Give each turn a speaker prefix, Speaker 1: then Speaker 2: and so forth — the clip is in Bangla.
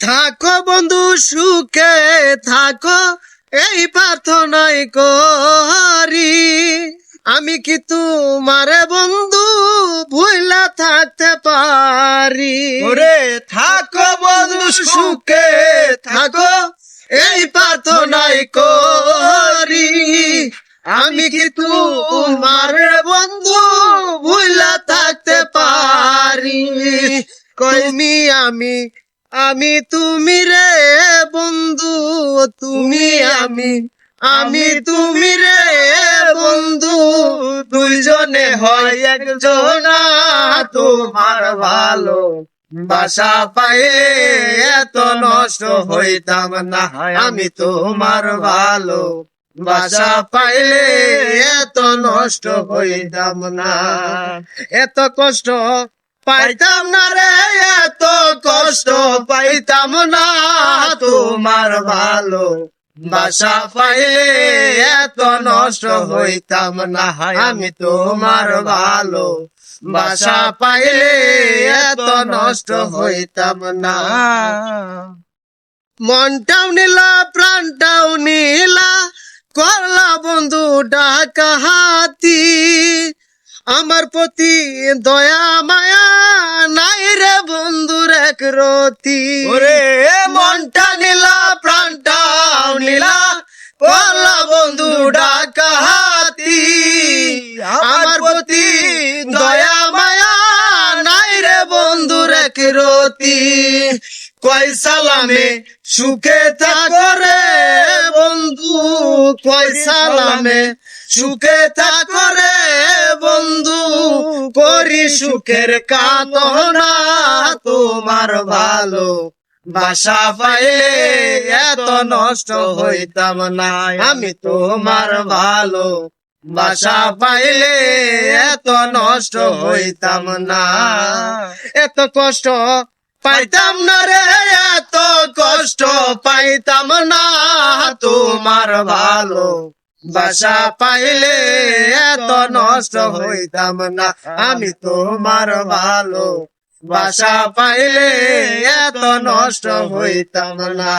Speaker 1: থাকো বন্ধু সুখে থাকো, এই প্রার্থনাই করি। আমি কি তোমারে বন্ধু ভুইলা থাকতে পারি?
Speaker 2: ওরে থাকো বন্ধু সুখে থাকো,
Speaker 1: এই প্রার্থনাই করি। আমি কি তোমারে বন্ধু ভুইলা থাকতে পারি? তুমি আমি তুমি রে বন্ধু, তুমি আমি তুমি রে বন্ধু, দুইজনে হয় একজনা। তোমার ভালো বাসা পায়ে এত নষ্ট হইতাম না। আমি তোমার ভালো বাসা পাইলে এত নষ্ট হইতাম না। এত কষ্ট পাইতাম না রে, এত কষ্ট পাইতাম না। তোমার ভালো বাসা পাইলে এত নষ্ট হইতাম না। আমি তোমার ভালো বাসা পাইলে এত নষ্ট হইতাম না। মনটাও নিলা প্রাণটাও নিলা, করলা বন্ধু ডাকাহাতি। আমার প্রতি দয়া মায়া নাই রে বন্ধুর এক রতি।
Speaker 2: ওরে
Speaker 1: মনটা নিলা প্রাণটাও নিলা, করলা বন্ধু ডাকাহাতি। আমার প্রতি দয়া মায়া নাই রে বন্ধুর এক রতি। কয় সালামে সুখে থাকো রে বন্ধু, কয় সালামে সুখে থাকো রে বন্ধু, করি সুখের কামনা। তোমার ভালো বাসা পাইলে এত নষ্ট হইতাম না। আমি তোমার ভালো বাসা পাইলে এত নষ্ট হইতাম না। এত কষ্ট পাইতাম না রে, এত কষ্ট পাইতাম না। তোমার ভালো বাসা পাইলে এত নষ্ট হইতাম না। আমি তোমার ভালো বাসা পাইলে এত নষ্ট হইতাম না।